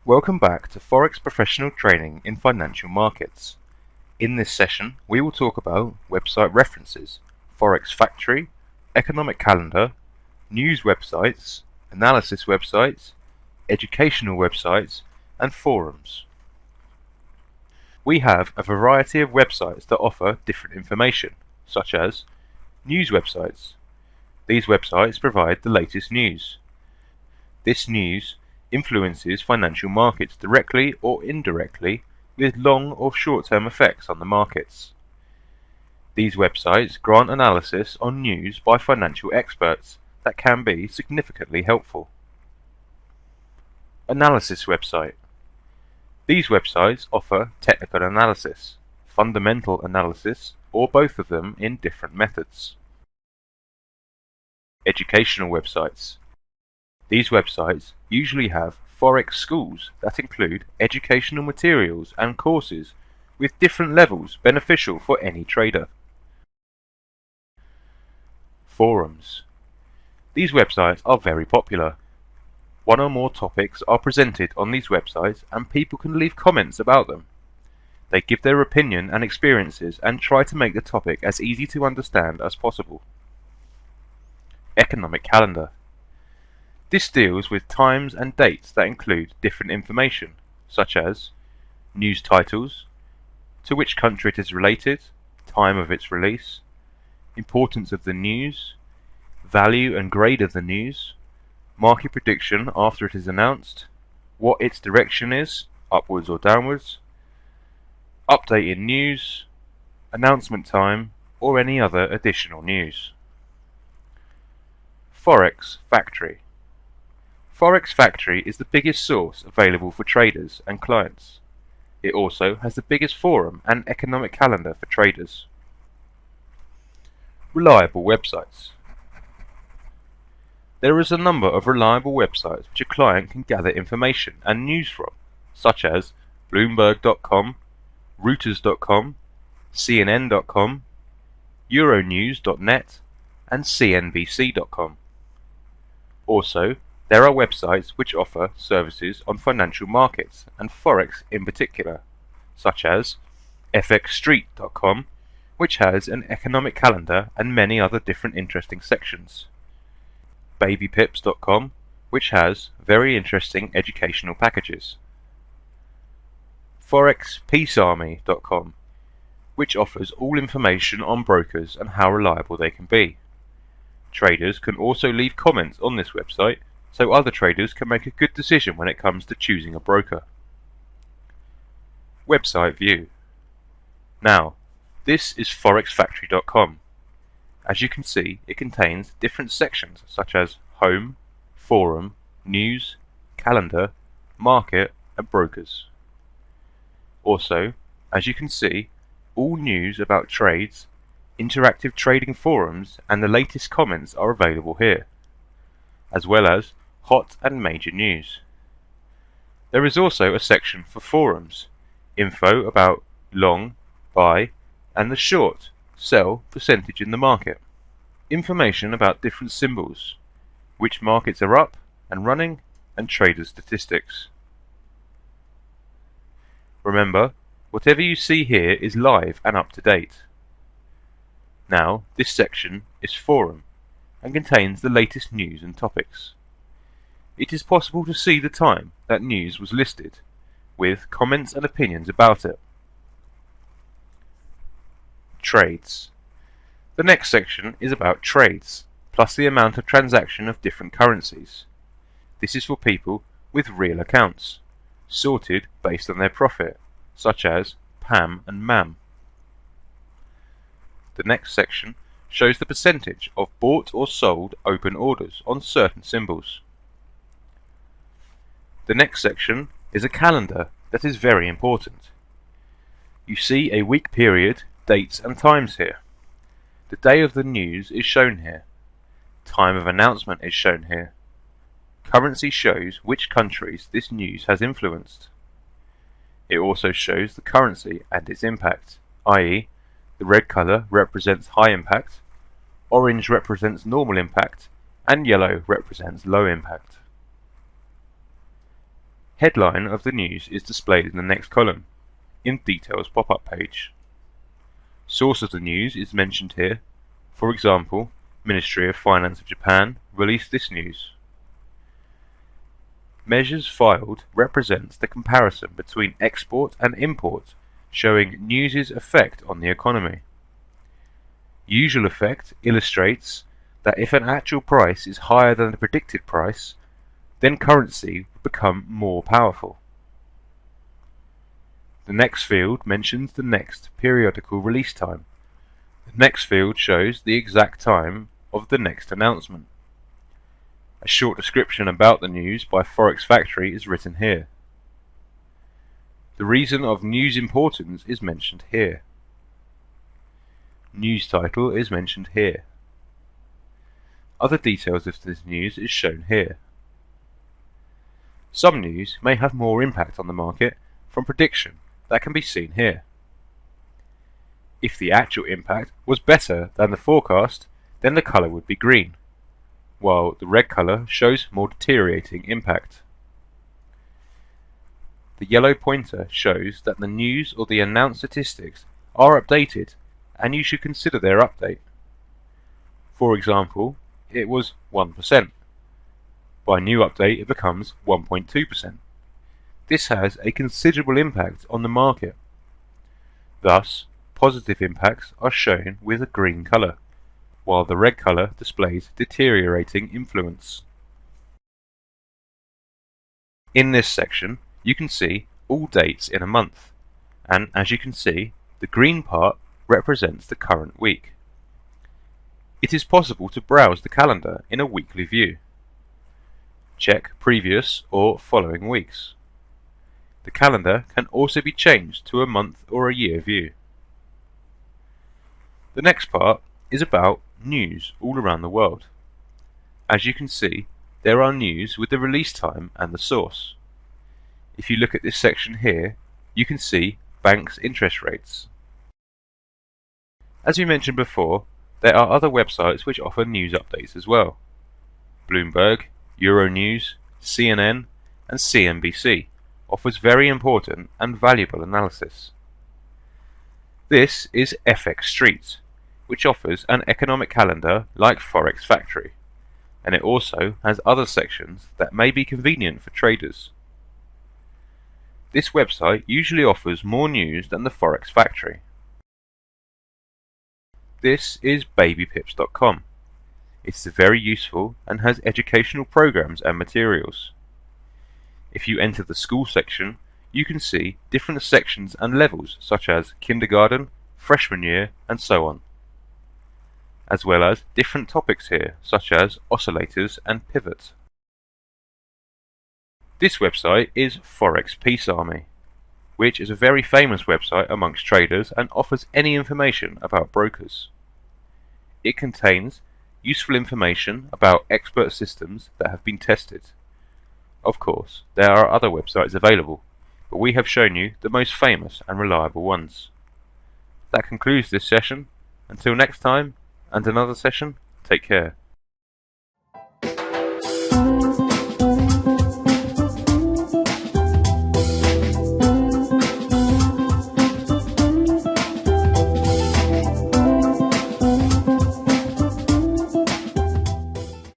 Welcome back to Forex Professional Training in Financial Markets. In this session, we will talk about website references, Forex Factory, economic calendar, news websites, analysis websites, educational websites, and forums. We have a variety of websites that offer different information, such as news websites. These websites provide the latest news. This news influences financial markets directly or indirectly with long or short-term effects on the markets. These websites grant analysis on news by financial experts that can be significantly helpful. Analysis website. These websites offer technical analysis, fundamental analysis, or both of them in different methods. Educational websites. These websites usually have Forex schools that include educational materials and courses with different levels beneficial for any trader. Forums. These websites are very popular. One or more topics are presented on these websites and people can leave comments about them. They give their opinion and experiences and try to make the topic as easy to understand as possible. Economic calendar. This deals with times and dates that include different information, such as news titles, to which country it is related, time of its release, importance of the news, value and grade of the news, market prediction after it is announced, what its direction is, upwards or downwards, update in news, announcement time, or any other additional news. Forex Factory. Forex Factory is the biggest source available for traders and clients. It also has the biggest forum and economic calendar for traders. Reliable websites. There is a number of reliable websites which a client can gather information and news from, such as Bloomberg.com, Reuters.com, CNN.com, Euronews.net, and CNBC.com. Also, there are websites which offer services on financial markets and Forex in particular, such as FXStreet.com, which has an economic calendar and many other different interesting sections. BabyPips.com, which has very interesting educational packages. ForexPeaceArmy.com, which offers all information on brokers and how reliable they can be. Traders can also leave comments on this website so other traders can make a good decision when it comes to choosing a broker. Website view. Now, this is ForexFactory.com. As you can see, it contains different sections such as Home, Forum, News, Calendar, Market, and Brokers. Also, as you can see, all news about trades, interactive trading forums, and the latest comments are available here, as well as hot and major news. There is also a section for forums, info about long, buy, and the short, sell percentage in the market, information about different symbols, which markets are up and running, and trader statistics. Remember, whatever you see here is live and up to date. Now, this section is forum and contains the latest news and topics. It is possible to see the time that news was listed, with comments and opinions about it. Trades. The next section is about trades, plus the amount of transaction of different currencies. This is for people with real accounts, sorted based on their profit, such as PAM and MAM. The next section shows the percentage of bought or sold open orders on certain symbols. The next section is a calendar that is very important. You see a week period, dates and times here. The day of the news is shown here. Time of announcement is shown here. Currency shows which countries this news has influenced. It also shows the currency and its impact, i.e., the red color represents high impact, orange represents normal impact, and yellow represents low impact. Headline of the news is displayed in the next column, in Details pop-up page. Source of the news is mentioned here. For example, Ministry of Finance of Japan released this news. Measures filed represents the comparison between export and import, showing news's effect on the economy. Usual effect illustrates that if an actual price is higher than the predicted price, then currency will become more powerful. The next field mentions the next periodical release time. The next field shows the exact time of the next announcement. A short description about the news by Forex Factory is written here. The reason of news importance is mentioned here. News title is mentioned here. Other details of this news is shown here. Some news may have more impact on the market from prediction that can be seen here. If the actual impact was better than the forecast, then the colour would be green, while the red colour shows more deteriorating impact. The yellow pointer shows that the news or the announced statistics are updated and you should consider their update. For example, it was 1%. By new update it becomes 1.2%. This has a considerable impact on the market. Thus, positive impacts are shown with a green colour, while the red colour displays deteriorating influence. In this section, you can see all dates in a month, and as you can see, the green part represents the current week. It is possible to browse the calendar in a weekly view. Check previous or following weeks. The calendar can also be changed to a month or a year view. The next part is about news all around the world. As you can see, there are news with the release time and the source. If you look at this section here, you can see banks' interest rates. As we mentioned before, there are other websites which offer news updates as well. Bloomberg, Euronews, CNN, and CNBC offers very important and valuable analysis. This is FX Street, which offers an economic calendar like Forex Factory, and it also has other sections that may be convenient for traders. This website usually offers more news than the Forex Factory. This is babypips.com. It's very useful and has educational programs and materials. If you enter the school section, you can see different sections and levels such as kindergarten, freshman year, and so on, as well as different topics here such as oscillators and pivots. This website is Forex Peace Army, which is a very famous website amongst traders and offers any information about brokers. It contains useful information about expert systems that have been tested. Of course, there are other websites available, but we have shown you the most famous and reliable ones. That concludes this session. Until next time and another session, take care.